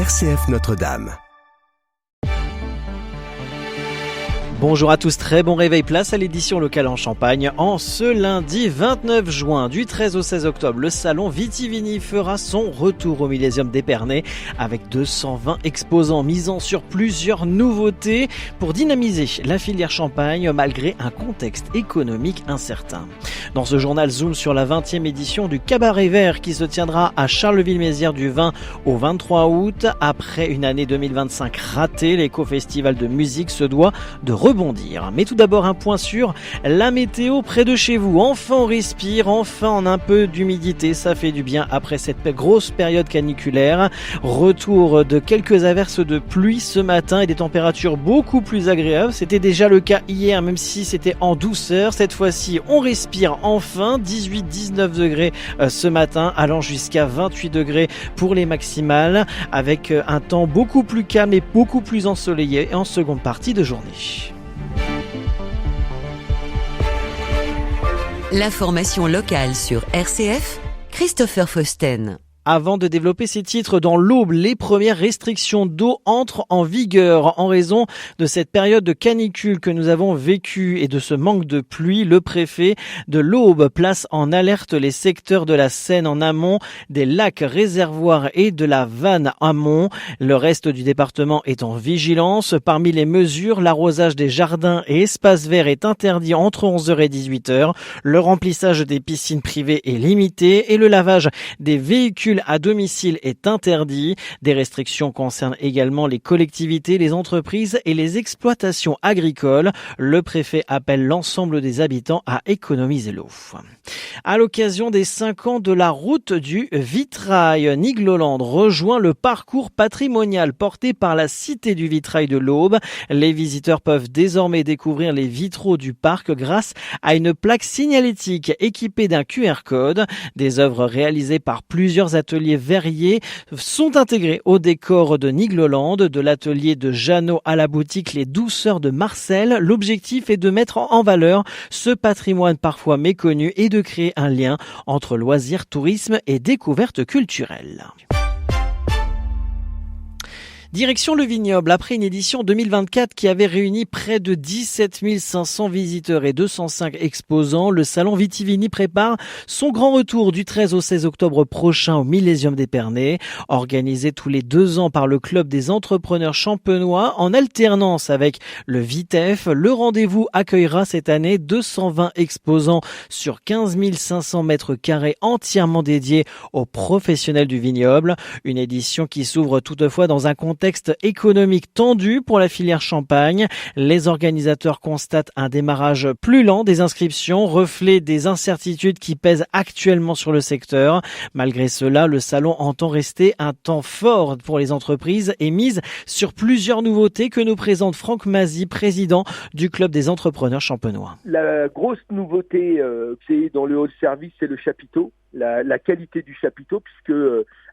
RCF Notre-Dame. Bonjour à tous, très bon réveil, place à l'édition locale en Champagne. En ce lundi 29 juin, du 13 au 16 octobre, le salon Vitivini fera son retour au Millésium d'Épernay avec 220 exposants misant sur plusieurs nouveautés pour dynamiser la filière Champagne malgré un contexte économique incertain. Dans ce journal, zoom sur la 20e édition du Cabaret Vert qui se tiendra à Charleville-Mézières du 20 au 23 août. Après une année 2025 ratée, l'éco-festival de musique se doit de rebondir. Mais tout d'abord un point sur la météo près de chez vous. Enfin on respire, enfin on a un peu d'humidité, ça fait du bien après cette grosse période caniculaire. Retour de quelques averses de pluie ce matin et des températures beaucoup plus agréables. C'était déjà le cas hier, même si c'était en douceur. Cette fois-ci on respire enfin, 18-19 degrés ce matin, allant jusqu'à 28 degrés pour les maximales, avec un temps beaucoup plus calme et beaucoup plus ensoleillé en seconde partie de journée. L'information locale sur RCF, Christopher Fausten. Avant de développer ses titres dans l'Aube, les premières restrictions d'eau entrent en vigueur. En raison de cette période de canicule que nous avons vécue et de ce manque de pluie, le préfet de l'Aube place en alerte les secteurs de la Seine en amont, des lacs, réservoirs et de la Vanne amont. Le reste du département est en vigilance. Parmi les mesures, l'arrosage des jardins et espaces verts est interdit entre 11h et 18h. Le remplissage des piscines privées est limité et le lavage des véhicules à domicile est interdit. Des restrictions concernent également les collectivités, les entreprises et les exploitations agricoles. Le préfet appelle l'ensemble des habitants à économiser l'eau. À l'occasion des 5 ans de la route du Vitrail, Nigloland rejoint le parcours patrimonial porté par la Cité du Vitrail de l'Aube. Les visiteurs peuvent désormais découvrir les vitraux du parc grâce à une plaque signalétique équipée d'un QR code. Des œuvres réalisées par plusieurs ateliers verriers sont intégrés au décor de Nigloland, de l'atelier de Jeannot à la boutique Les Douceurs de Marcel. L'objectif est de mettre en valeur ce patrimoine parfois méconnu et de créer un lien entre loisirs, tourisme et découverte culturelle. Direction le vignoble, après une édition 2024 qui avait réuni près de 17 500 visiteurs et 205 exposants, le salon Vitivini prépare son grand retour du 13 au 16 octobre prochain au Millésium d'Épernay. Organisé tous les 2 ans par le club des entrepreneurs champenois en alternance avec le Vitef, le rendez-vous accueillera cette année 220 exposants sur 15 500 mètres carrés entièrement dédiés aux professionnels du vignoble. Une édition qui s'ouvre toutefois dans un contexte économique tendu pour la filière Champagne. Les organisateurs constatent un démarrage plus lent des inscriptions, reflet des incertitudes qui pèsent actuellement sur le secteur. Malgré cela, le salon entend rester un temps fort pour les entreprises et mise sur plusieurs nouveautés que nous présente Franck Mazy, président du club des entrepreneurs champenois. La grosse nouveauté, c'est dans le hall service, c'est le chapiteau. La qualité du chapiteau, puisque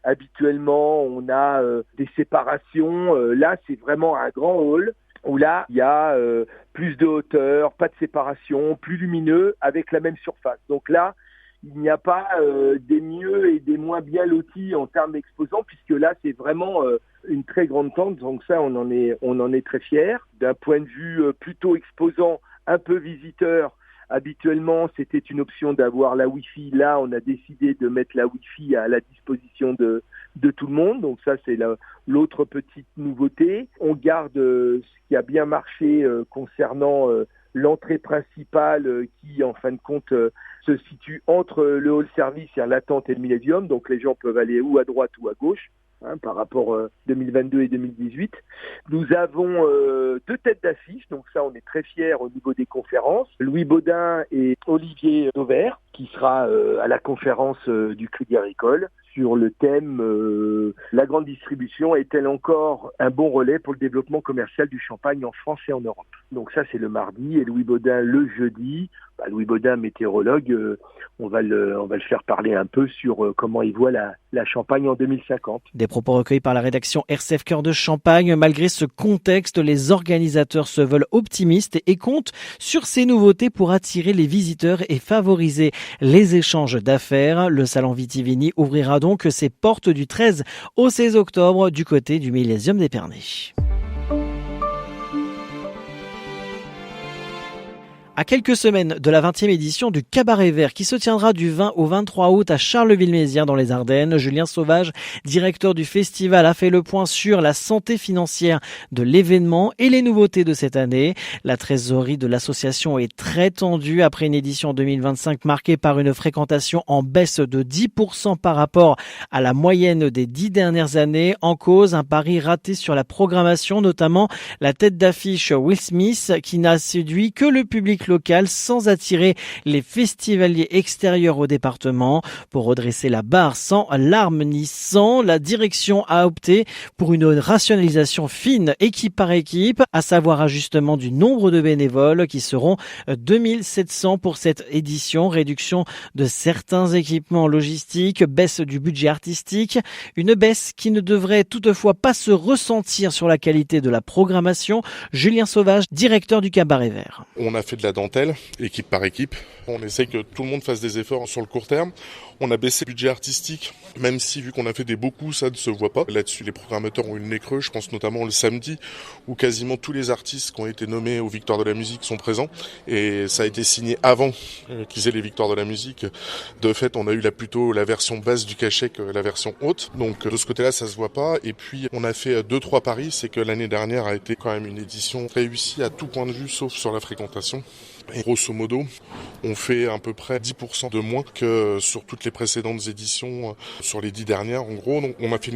habituellement on a des séparations. Là, c'est vraiment un grand hall où là il y a plus de hauteur, pas de séparation, plus lumineux avec la même surface. Donc là, il n'y a pas des mieux et des moins bien lotis en termes d'exposants, puisque là c'est vraiment une très grande tente. Donc ça, on en est très fiers. D'un point de vue plutôt exposant, un peu visiteur. Habituellement, c'était une option d'avoir la Wi-Fi. Là, on a décidé de mettre la Wi-Fi à la disposition de tout le monde. Donc ça, c'est l'autre petite nouveauté. On garde ce qui a bien marché concernant l'entrée principale qui, en fin de compte, se situe entre le hall service et la tente et le Millésium. Donc les gens peuvent aller ou à droite ou à gauche. Par rapport 2022 et 2018. Nous avons 2 têtes d'affiche, donc ça on est très fiers au niveau des conférences. Louis Baudin et Olivier Dauvert, qui sera à la conférence du Crédit Agricole sur le thème la grande distribution est-elle encore un bon relais pour le développement commercial du champagne en France et en Europe. Donc ça c'est le mardi et Louis Baudin le jeudi. Louis Baudin, météorologue, on va le faire parler un peu sur comment il voit la Champagne en 2050. Des propos recueillis par la rédaction RCF Cœur de Champagne. Malgré ce contexte, les organisateurs se veulent optimistes et comptent sur ces nouveautés pour attirer les visiteurs et favoriser les échanges d'affaires. Le salon Vitivini ouvrira ouvrira donc ses portes du 13 au 16 octobre du côté du Millésium d'Épernay. À quelques semaines de la 20e édition du Cabaret Vert qui se tiendra du 20 au 23 août à Charleville-Mézières dans les Ardennes, Julien Sauvage, directeur du festival, a fait le point sur la santé financière de l'événement et les nouveautés de cette année. La trésorerie de l'association est très tendue après une édition 2025 marquée par une fréquentation en baisse de 10% par rapport à la moyenne des 10 dernières années. En cause, un pari raté sur la programmation, notamment la tête d'affiche Will Smith qui n'a séduit que le public local sans attirer les festivaliers extérieurs au département. Pour redresser la barre sans larmes ni sang, la direction a opté pour une rationalisation fine équipe par équipe, à savoir ajustement du nombre de bénévoles qui seront 2700 pour cette édition, réduction de certains équipements logistiques, baisse du budget artistique, une baisse qui ne devrait toutefois pas se ressentir sur la qualité de la programmation. Julien Sauvage, directeur du Cabaret Vert. On a fait de la dentelle, équipe par équipe. On essaie que tout le monde fasse des efforts sur le court terme. On a baissé le budget artistique, même si vu qu'on a fait des beaucoup, ça ne se voit pas. Là-dessus, les programmateurs ont eu le nez creux. Je pense notamment le samedi, où quasiment tous les artistes qui ont été nommés aux Victoires de la musique sont présents. Et ça a été signé avant qu'ils aient les Victoires de la musique. De fait, on a eu plutôt la version basse du cachet que la version haute. Donc de ce côté-là, ça se voit pas. Et puis, on a fait 2-3 paris. C'est que l'année dernière a été quand même une édition réussie à tout point de vue, sauf sur la fréquentation. Et grosso modo, on fait à peu près 10% de moins que sur toutes les précédentes éditions, sur les 10 dernières. En gros, donc, on a fait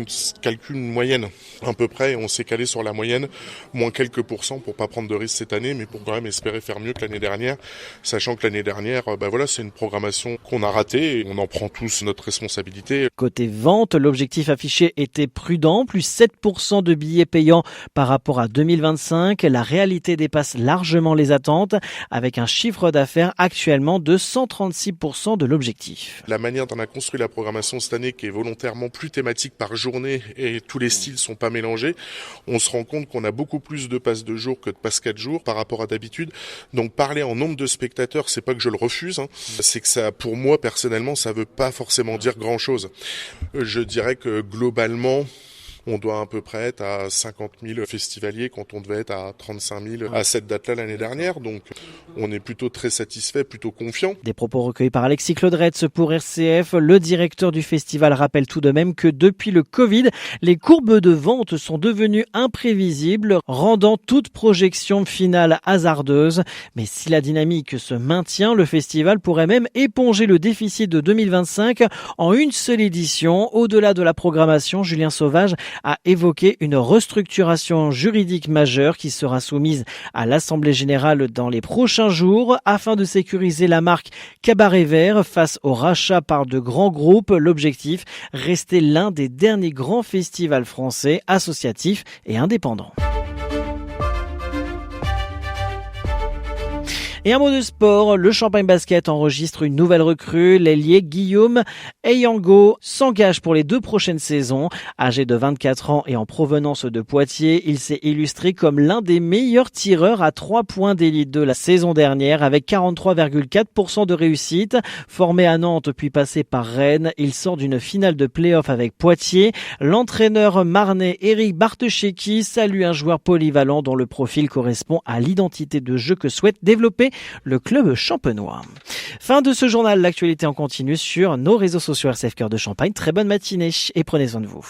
une moyenne à peu près et on s'est calé sur la moyenne, moins quelques pourcents pour pas prendre de risques cette année, mais pour quand même espérer faire mieux que l'année dernière, sachant que l'année dernière, c'est une programmation qu'on a ratée et on en prend tous notre responsabilité. Côté vente, l'objectif affiché était prudent, plus 7% de billets payants par rapport à 2025. La réalité dépasse largement les attentes, avec un chiffre d'affaires actuellement de 136% de l'objectif. La manière dont on a construit la programmation cette année, qui est volontairement plus thématique par journée et tous les styles sont pas mélangés, on se rend compte qu'on a beaucoup plus de passes de jour que de passes 4 jours par rapport à d'habitude. Donc parler en nombre de spectateurs, c'est pas que je le refuse, c'est que ça, pour moi personnellement, ça veut pas forcément dire grand chose. Je dirais que globalement, on doit à peu près être à 50 000 festivaliers quand on devait être à 35 000 à cette date-là l'année dernière. Donc on est plutôt très satisfait, plutôt confiant. Des propos recueillis par Alexis Claudretz pour RCF. Le directeur du festival rappelle tout de même que depuis le Covid, les courbes de vente sont devenues imprévisibles, rendant toute projection finale hasardeuse. Mais si la dynamique se maintient, le festival pourrait même éponger le déficit de 2025 en une seule édition. Au-delà de la programmation, Julien Sauvage a évoqué une restructuration juridique majeure qui sera soumise à l'Assemblée générale dans les prochains jours afin de sécuriser la marque Cabaret Vert face au rachat par de grands groupes. L'objectif, rester l'un des derniers grands festivals français associatifs et indépendants. Et un mot de sport, le Champagne Basket enregistre une nouvelle recrue. L'ailier Guillaume Eyango s'engage pour les 2 prochaines saisons. Âgé de 24 ans et en provenance de Poitiers, il s'est illustré comme l'un des meilleurs tireurs à 3 points d'élite de la saison dernière avec 43,4% de réussite. Formé à Nantes puis passé par Rennes, il sort d'une finale de play-off avec Poitiers. L'entraîneur marnais Eric Bartesheki salue un joueur polyvalent dont le profil correspond à l'identité de jeu que souhaite développer le club champenois. Fin de ce journal, l'actualité en continu sur nos réseaux sociaux RCF Cœur de Champagne. Très bonne matinée et prenez soin de vous.